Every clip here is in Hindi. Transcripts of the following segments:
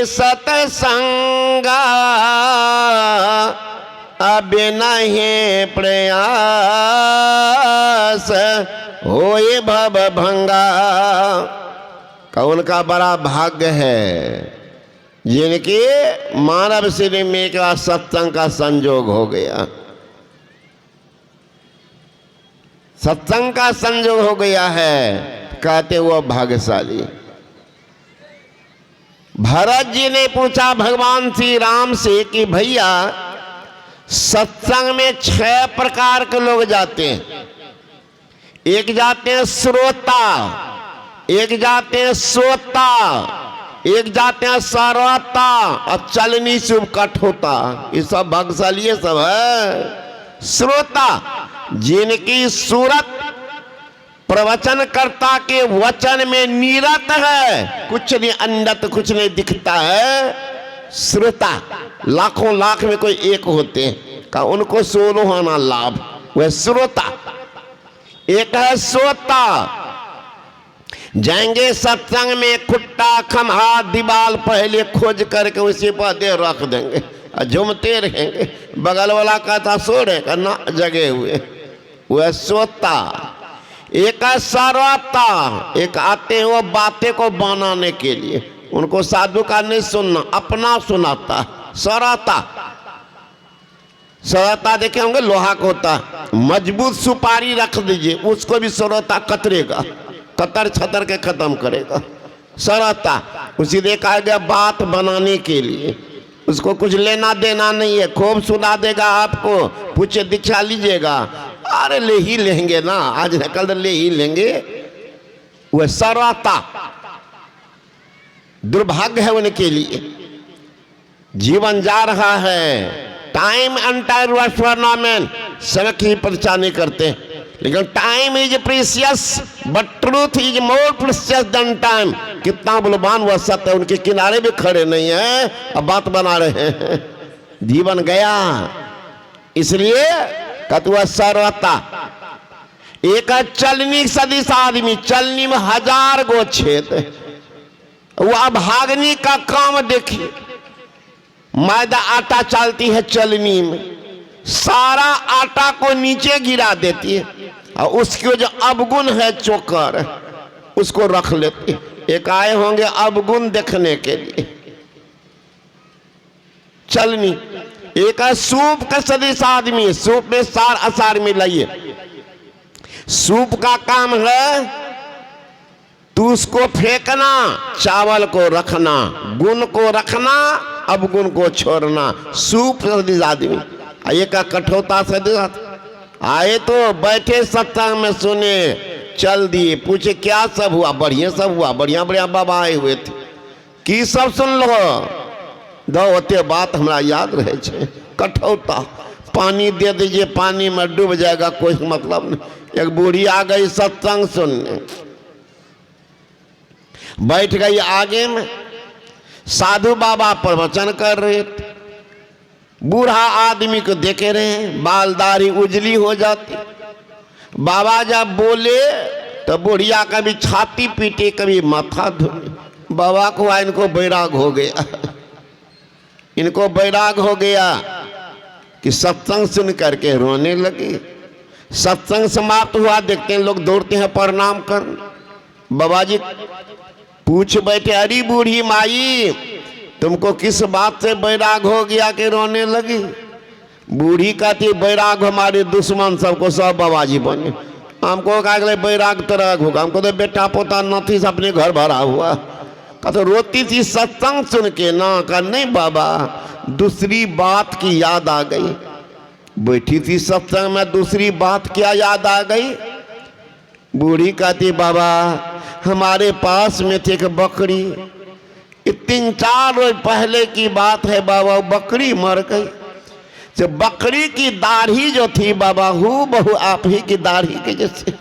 सतसंगा अब नहीं प्रयास होए भव भंगा। कौन का बड़ा भाग्य है जिनके मानव शरीर में एक सत्संग का संयोग हो गया, सत्संग का संयोग हो गया है, कहते वो भाग्यशाली। भरत जी ने पूछा भगवान श्री राम से कि भैया सत्संग में 6 प्रकार के लोग जाते हैं। एक जाते हैं श्रोता, एक जाते हैं सोता, एक जाते हैं सरता और चलनी शुभ कट होता। ये सब भाग्यशाली सब है। श्रोता जिनकी सूरत प्रवचनकर्ता के वचन में नीरत है, कुछ नहीं अंडत, कुछ नहीं दिखता है। श्रोता लाखों लाख में कोई एक होते हैं का उनको सोलो होना लाभ, वह श्रोता। एक है सोता, जाएंगे सत्संग में खुट्टा खमहा दीवाल पहले खोज करके उसी पर दे रख देंगे और झूमते रहेंगे। बगल वाला कहता सो रहे ना, जगे हुए, वह सोता। एक है सरता, एक आते हैं वो बातें को बनाने के लिए, उनको साधु का नहीं सुनना, अपना सुनाता। सरता, सरता देखे होंगे लोहा का होता, मजबूत सुपारी रख दीजिए उसको भी सरता कतरेगा, कतर छतर के खत्म करेगा। सरता उसी देखा गया बात बनाने के लिए, उसको कुछ लेना देना नहीं है, खूब सुना देगा आपको, पूछे दीक्षा लीजिएगा, अरे ले ही लेंगे ना, आज न कल ले ही लेंगे। वह सरता दुर्भाग्य है उनके लिए। जीवन जा रहा है, टाइम एंटायर वर्नामेंट समय की परीक्षा नहीं करते, लेकिन time is precious but truth is more precious than time. कितना बलवान वह सत्य, उनके किनारे भी खड़े नहीं है, अब बात बना रहे हैं। जीवन गया, इसलिए कतुआ सरवता। एक चलनी सदिश आदमी, चलनी में 1000 गो छेद, वह भागनी का काम देखिए। मैदा आटा चालती है चलनी में, सारा आटा को नीचे गिरा देती है और उसके जो अवगुण है चोकर उसको रख लेती है। एक आए होंगे अवगुण देखने के लिए चलनी। एक है सूप का सदिश आदमी, सूप में सार असार मिलाइए। सूप का काम है तू उसको फेंकना, चावल को रखना, गुण को रखना, अवगुण को छोड़ना। सूप सदिश आदमी। एक कठोरता सदिश आए तो बैठे सत्संग में सुने, चल दिए, पूछे क्या सब हुआ, बढ़िया सब हुआ, बढ़िया बढ़िया बाबा आए हुए थे, की सब सुन लो, दो होते बात हमरा याद रहे छे। कठोरता, पानी दे दीजिए, पानी में डूब जाएगा, कोई मतलब नहीं। एक बूढ़ी आ गई सत्संग सुनने, बैठ गई आगे में, साधु बाबा प्रवचन कर रहे थे। बूढ़ा आदमी को देखे रहे, बाल दाढ़ी उजली हो जाती। बाबा जब बोले तो बुढ़िया कभी छाती पीटे, कभी माथा धोए। बाबा को इनको बैराग हो गया, इनको बैराग हो गया कि सत्संग सुन करके रोने लगे। सत्संग समाप्त हुआ, देखते हैं लोग दौड़ते हैं प्रणाम कर। बाबा जी पूछ बैठे, अरे बूढ़ी माई तुमको किस बात से बैराग हो गया कि रोने लगी? बूढ़ी कहती बैराग हमारे दुश्मन सबको सब बाबा जी बने, हमको क्या बैराग तरह होगा, हमको तो बेटा पोता नाती से अपने घर भरा हुआ। का तो रोती थी सत्संग सुन के ना, का नहीं बाबा दूसरी बात की याद आ गई। बैठी थी सत्संग में, दूसरी बात क्या याद आ गई? बूढ़ी कहती बाबा हमारे पास में थी एक बकरी, 3-4 रोज पहले की बात है बाबा, बकरी मर गई। जो बकरी की दाढ़ी जो थी बाबा हूँ बहु आप ही की दाढ़ी के जैसे,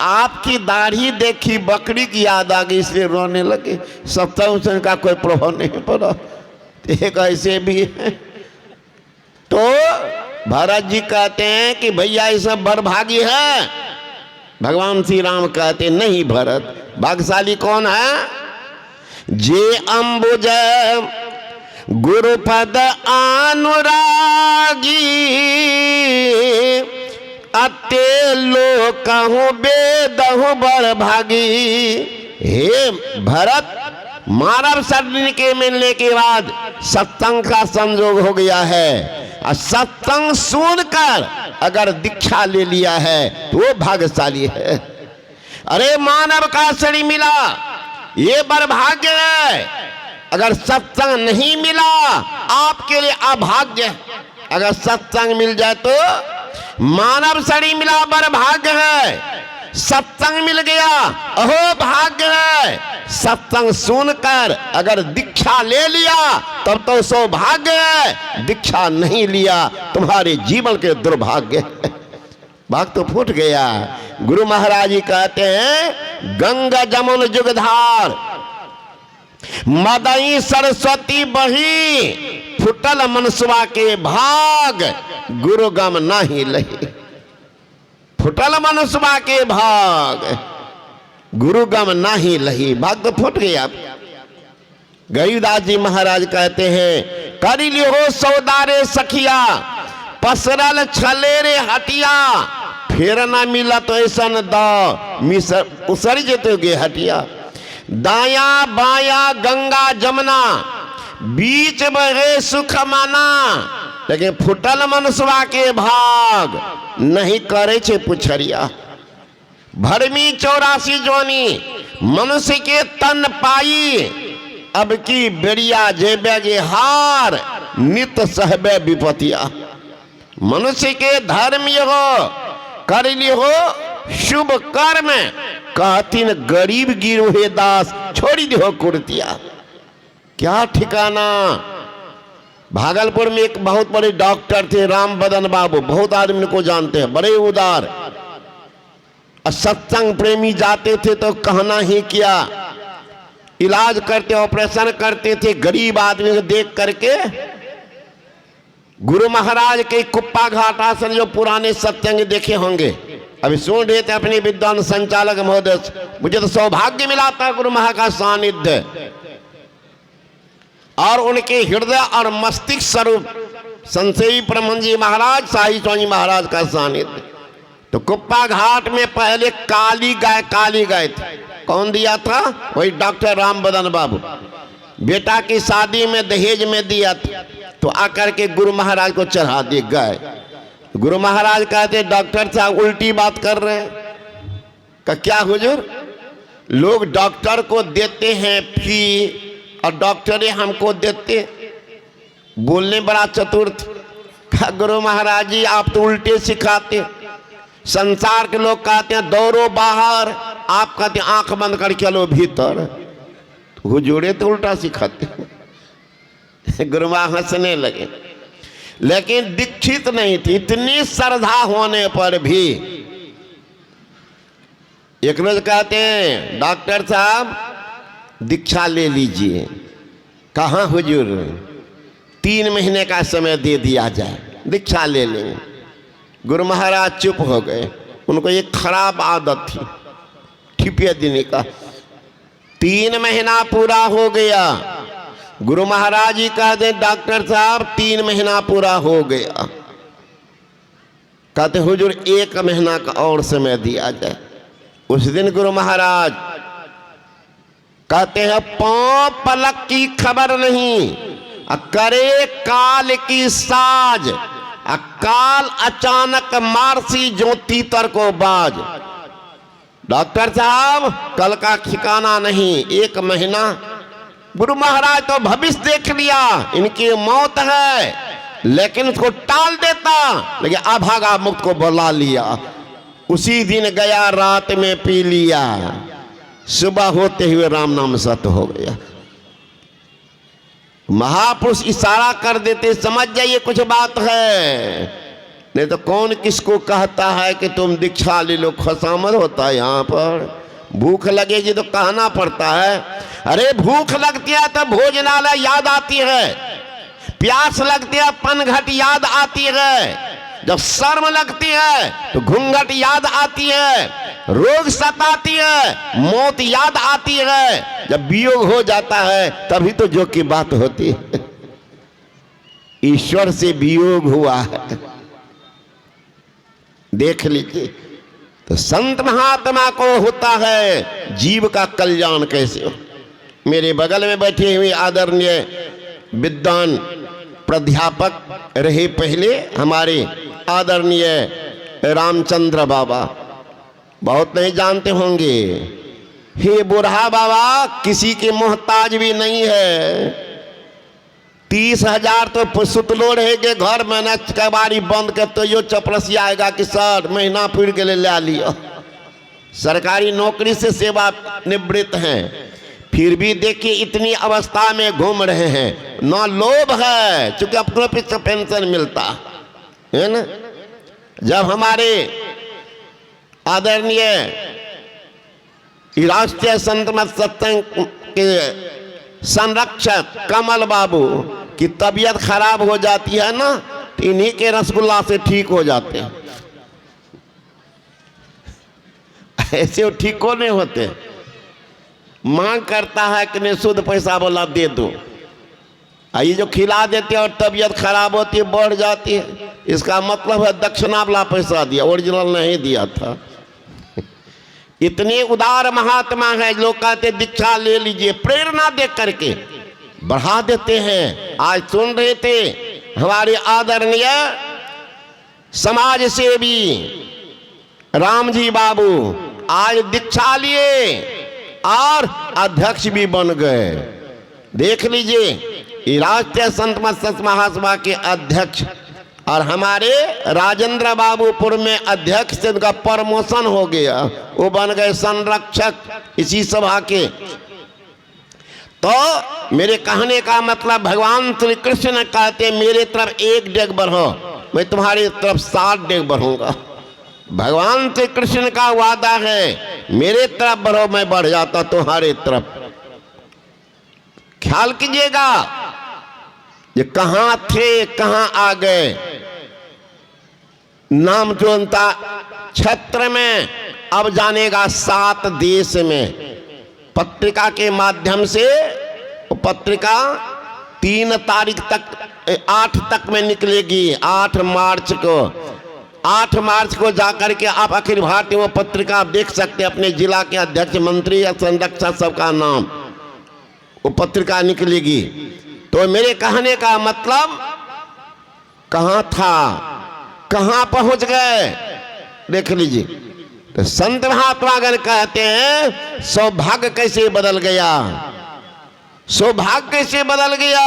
आपकी दाढ़ी देखी बकरी की याद आ गई, इसलिए रोने लगे। सत्संग का कोई प्रभाव नहीं पड़ा। एक ऐसे भी है। तो भरत जी कहते हैं कि भैया ये सब बड़भागी है। भगवान श्री राम कहते नहीं भरत, भाग्यशाली कौन है? जे अंबुज गुरुपद अनुरागी, अते लो कहूँ बेदहु बड़ भागी। हे भरत, मानव शरीर के मिलने के बाद सत्संग का संयोग हो गया है, और सत्संग सुनकर अगर दीक्षा ले लिया है तो वो भाग्यशाली है। अरे मानव का शरीर मिला, ये बड़ भाग्य है। अगर सत्संग नहीं मिला आपके लिए अभाग्य। अगर सत्संग मिल जाए तो मानव शरीर मिला बड़ भाग्य है, सत्संग मिल गया अहो भाग्य है। सत्संग सुनकर अगर दीक्षा ले लिया तब तो सौभाग्य है, दीक्षा नहीं लिया तुम्हारे जीवन के दुर्भाग्य है। भाग तो फूट गया। गुरु महाराज जी कहते हैं गंगा जमुन जुगधार, मदई सरस्वती बही, फुटल मनसुआ के भाग, गुरु गम नाही लही। फुटल मनसुआ के भाग, गुरु गम नाही लही। भाग तो फूट गया। गरीबदास जी महाराज कहते हैं करी लियो सौदारे सखिया, पसरल छलेरे हटिया, फिर ना मिला तो ऐसा न दो उसर जेतोगे हटिया। दाया बाया गंगा जमुना, बीच बहे सुख माना, लेकिन फुटल मनसुआ के भाग, नहीं करे छे पुछरिया। भरमी 84 जोनी, मनुष्य के तन पाई, अब की बेड़िया जेबेगे हार, नित सहबे विपतिया। मनुष्य के धर्म ये हो, कर लियो शुभ कर्म, कहतीन गरीब गिरोहे दास, छोड़ी दो कुर्तिया। क्या ठिकाना। भागलपुर में एक बहुत बड़े डॉक्टर थे राम बदन बाबू, बहुत आदमी को जानते हैं, बड़े उदार। सत्संग प्रेमी जाते थे तो कहना ही क्या, इलाज करते ऑपरेशन करते थे गरीब आदमी को देख करके। गुरु महाराज के कुप्पा घाट आसन जो पुराने सत्संग देखे होंगे, अभी सुन रहे थे अपने विद्वान संचालक महोदय, मुझे तो सौभाग्य मिला था गुरु महाराज का सानिध्य और उनके हृदय और मस्तिष्क स्वरूप संसेवी ब्रह्मन जी महाराज, शाही स्वामी महाराज का सानिध्य। तो कुप्पा घाट में पहले काली गाय थी। कौन दिया था? वही डॉक्टर राम बदन बाबू। बेटा की शादी में दहेज में दिया था, तो आकर के गुरु महाराज को चढ़ा दी गाय। गुरु महाराज कहते डॉक्टर साहब उल्टी बात कर रहे हैं। का क्या हुजूर, लोग डॉक्टर को देते हैं फी और डॉक्टर हमको देते। बोलने बड़ा चतुर था। गुरु महाराज जी आप तो उल्टे सिखाते। संसार के लोग कहते हैं दौड़ो बाहर, आप कहते आंख बंद कर चलो भीतर। हुजूरे तो उल्टा सिखाते। गुरु महाराज हंसने लगे, लेकिन दीक्षित नहीं थी। इतनी श्रद्धा होने पर भी एक रोज कहते हैं डॉक्टर साहब दीक्षा ले लीजिए। कहाँ हुजूर, 3 महीने का समय दे दिया जाए, दीक्षा ले लेंगे। गुरु महाराज चुप हो गए। उनको एक खराब आदत थी ठिपिया देने का। 3 महीना पूरा हो गया। गुरु महाराज जी कहते डॉक्टर साहब 3 महीना पूरा हो गया। कहते हुजूर 1 महीना का और समय दिया जाए। उस दिन गुरु महाराज कहते हैं पांव पलक की खबर नहीं, करे काल की साज, काल अचानक मारसी ज्योति तर को बाज। डॉक्टर साहब कल का ठिकाना नहीं, 1 महीना। गुरु महाराज तो भविष्य देख लिया, इनकी मौत है, लेकिन उसको टाल देता, लेकिन अभागा मुक्त को बुला लिया। उसी दिन गया, रात में पी लिया, सुबह होते हुए राम नाम सत्य हो गया। महापुरुष इशारा कर देते, समझ जाइए कुछ बात है। नहीं तो कौन किसको कहता है कि तुम दीक्षा ले लो, खुशामद होता है। यहाँ पर भूख लगेगी तो कहना पड़ता है। अरे भूख लगती है तो भोजनालय याद आती है, प्यास लगती है पनघट याद आती है, जब शर्म लगती है तो घूंघट याद आती है, रोग सताती है, मौत याद आती है। जब वियोग हो जाता है तभी तो जो की बात होती है। ईश्वर से वियोग हुआ है, देख लीजिए। तो संत महात्मा को होता है जीव का कल्याण कैसे हो। मेरे बगल में बैठे हुए आदरणीय विद्वान प्राध्यापक रहे पहले हमारे आदरणीय रामचंद्र बाबा, बहुत नहीं जानते होंगे। हे बूढ़ा बाबा किसी के मोहताज भी नहीं है। 30,000 तो सुतलो रहेगे घर में न, कबाड़ी बंद कर तो यो चपरसी आएगा कि सर महीना पूरी के लिए ले लियो। सरकारी नौकरी से सेवा निवृत्त हैं, फिर भी देखिए इतनी अवस्था में घूम रहे हैं। ना लोभ है क्योंकि अपनों पे पेंशन मिलता है ना। जब हमारे आदरणीय राष्ट्रीय संत मत सत्संग के संरक्षक कमल बाबू की तबीयत खराब हो जाती है ना, तो इन्हीं के रसगुल्ला से ठीक हो जाते हैं। ऐसे वो ठीक को नहीं होते। मांग करता है कि नहीं शुद्ध पैसा बोला दे दो, ये जो खिला देते हैं और तबीयत खराब होती है बढ़ जाती है, इसका मतलब है दक्षिणा वाला पैसा दिया, ओरिजिनल नहीं दिया था। इतने उदार महात्मा है, लोग कहते दीक्षा ले लीजिए, प्रेरणा दे करके बढ़ा देते हैं। आज सुन रहे थे हमारे आदरणीय समाज सेवी राम जी बाबू आज दीक्षा लिए और अध्यक्ष भी बन गए। देख लीजिए राष्ट्रीय संत मत महासभा के अध्यक्ष, और हमारे राजेंद्र बाबूपुर में अध्यक्ष से उनका प्रमोशन हो गया, वो बन गए संरक्षक इसी सभा के। तो मेरे कहने का मतलब भगवान श्री कृष्ण कहते मेरे तरफ 1 डेग बढ़ो, मैं तुम्हारी तरफ 7 डेग बढ़ूंगा। भगवान श्री कृष्ण का वादा है मेरे तरफ बढ़ो मैं बढ़ जाता तुम्हारे तरफ। ख्याल कीजिएगा ये कहां थे कहां आ गए। नाम जोनता क्षेत्र में अब जानेगा 7 देश में। पत्रिका के माध्यम से पत्रिका 3 तारीख तक 8 तक में निकलेगी। 8 मार्च को जाकर के आप अखिल भारतीय वो पत्रिका आप देख सकते हैं। अपने जिला के अध्यक्ष मंत्री या संरक्षक सबका नाम वो पत्रिका निकलेगी। तो मेरे कहने का मतलब कहां था कहां पहुंच गए देख लीजिए। तो संत महात्मागण कहते हैं सौभाग्य कैसे बदल गया, सौभाग्य कैसे बदल गया।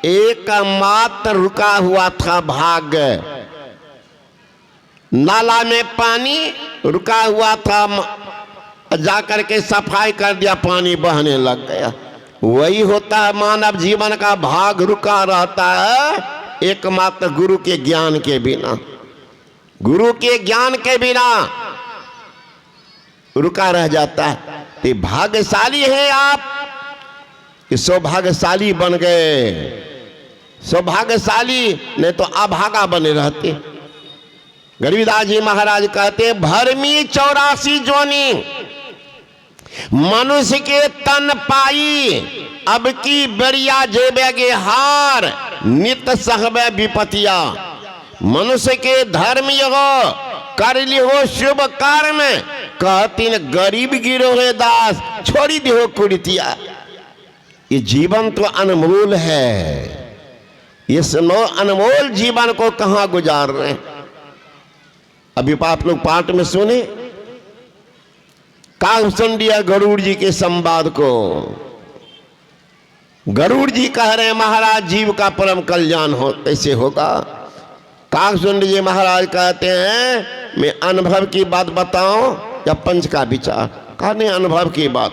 एक मात्र रुका हुआ था भाग्य, नाला में पानी रुका हुआ था, जाकर के सफाई कर दिया पानी बहने लग गया। वही होता है मानव जीवन का, भाग रुका रहता है एकमात्र गुरु के ज्ञान के बिना। गुरु के ज्ञान के बिना रुका रह जाता है। तो भाग्यशाली है आप कि सौभाग्यशाली बन गए। सौभाग्यशाली नहीं तो अभागा बने रहते। गरीबदास जी महाराज कहते भरमी 84 जोनी मनुष्य के तन पाई, अब की बरिया जेबेगे हार नित सहबे विपतिया। मनुष्य के धर्म यो कर लिहो शुभ कर्म, कहती गरीब गिरो है दास छोड़ी दिहो कुड़ितिया। ये जीवन तो अनमोल है, इस अनमोल जीवन को कहां गुजार रहे हैं। अभी आप लोग पाठ में सुने कागसंडिया गरुड़ जी के संवाद को। गरुड़ जी कह रहे हैं महाराज जीव का परम कल्याण हो कैसे होगा। कागसुंड जी महाराज कहते हैं मैं अनुभव की बात बताऊं या पंच का विचार। कहने अनुभव की बात।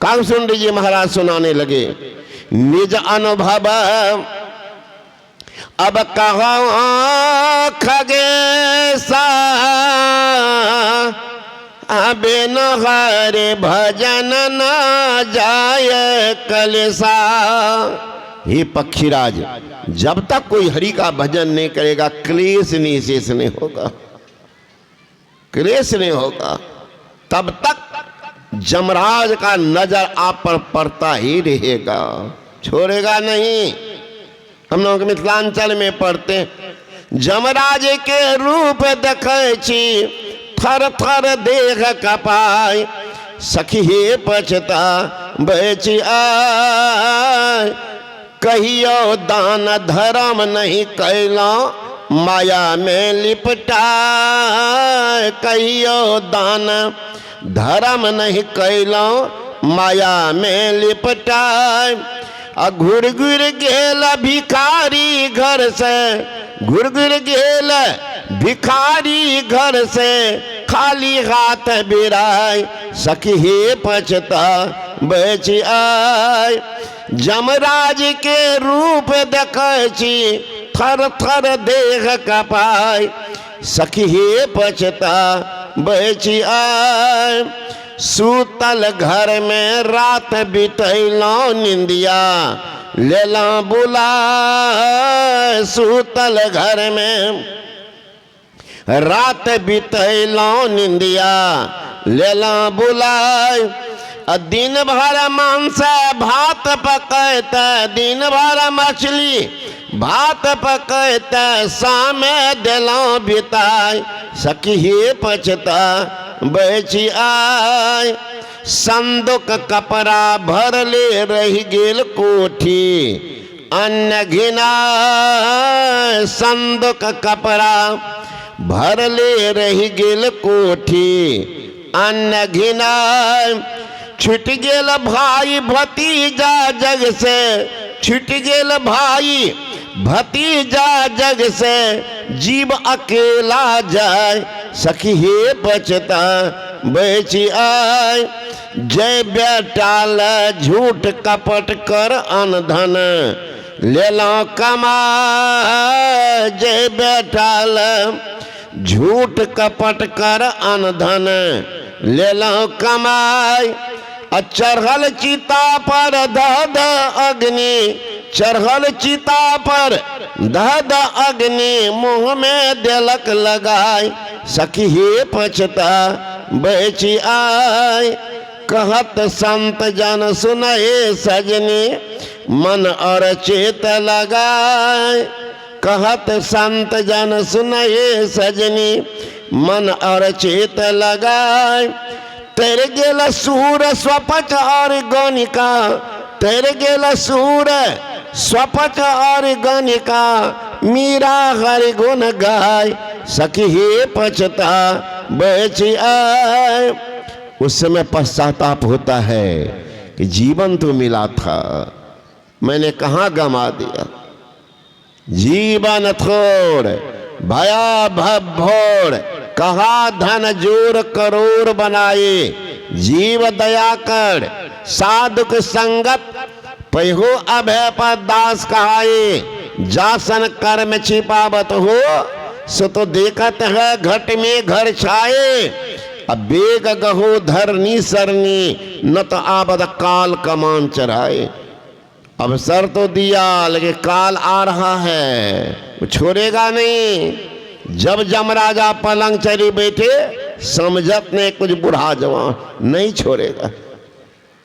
कागसुंड जी महाराज सुनाने लगे निज अनुभव अब कहो खगेसा, बिन हरे भजन न जाय कलेसा। हे पक्षीराज जब तक कोई हरि का भजन नहीं करेगा क्लेश नहीं शेष नहीं होगा। क्लेश नहीं होगा, तब तक जमराज का नजर आप पर पड़ता ही रहेगा, छोड़ेगा नहीं। हम लोग मिथिलांचल में पढ़ते हैं, जमराज के रूप देखे छी थर थर देह कपाय, सखी हे पछता बेची आय, कहियो दान धर्म नहीं कैलो माया में लिपटाय, कहियो दान धर्म नहीं कैलो माया में लिपटाय। घुर घुर गेल भिखारी घर से, घुर घुर गेल भिखारी घर से, खाली हाथ बिराय, सखी हे पछता बेची आय। जमराज के रूप देखे छी थर थर देह कपाय, सखी हे पछता बेची आय। सूतल घर में रात बितैलो निंदिया लेला बुलाए, सूतल घर में रात बितैलो निंदिया लेला बुलाए। दिन भर मांस भात पकैते, दिन भर मछली भात पकैते, शाम देलो बिताय, सखी हे पछता बेची आय। संदूक कपड़ा भरले रह गेल कोठी अन्न घिनाय, संदूक कपड़ा भरले रह गेल कोठी अन्न घिनाय। छूट गेल भाई भतीजा जग से, छूट गेल भाई भतीजा जग से, जीव अकेला जाय, सखी हे पछता बेची आय। जय बेटाल झूठ कपट कर अनधन लेलो कमाय, जय बेटाल झूठ कपट कर अनधन लेलो कमाय। चढ़ल चिता पर दहद अग्नि, चढ़ल चिता पर दहद अग्नि, मुँह में देलक लगाय, सखी हे पछता बेची आय। कहत संत जन सुनए सजनी मन और चेत लगाए, कहत संत जन सुनए सजनी मन और चेत लगाए। तेरे गेल सूर स्वपच और गणिका, तेरे गेल सूर स्वपच और गणिका, मीरा हरि गुण गाय, सखी हे पछता बेची आय। उस समय पश्चाताप होता है कि जीवन तो मिला था, मैंने कहाँ गंवा दिया। जीवन थोड़ भया भोर, कहा धन जोर करोड़ बनाए, जीव दया कर साधुक संगत पहिहो अभय पर दास कहाए। जासन कर्म छिपावत हो सो तो देखत है घट में घर छाए, अब बेग गहो धरनी सरनी न तो आबद काल कमान चढ़ाए। अवसर तो दिया लेकिन काल आ रहा है, वो छोड़ेगा नहीं। जब जमराजा पलंग चढ़ी बैठे समझत ने कुछ बूढ़ा जवान नहीं छोड़ेगा।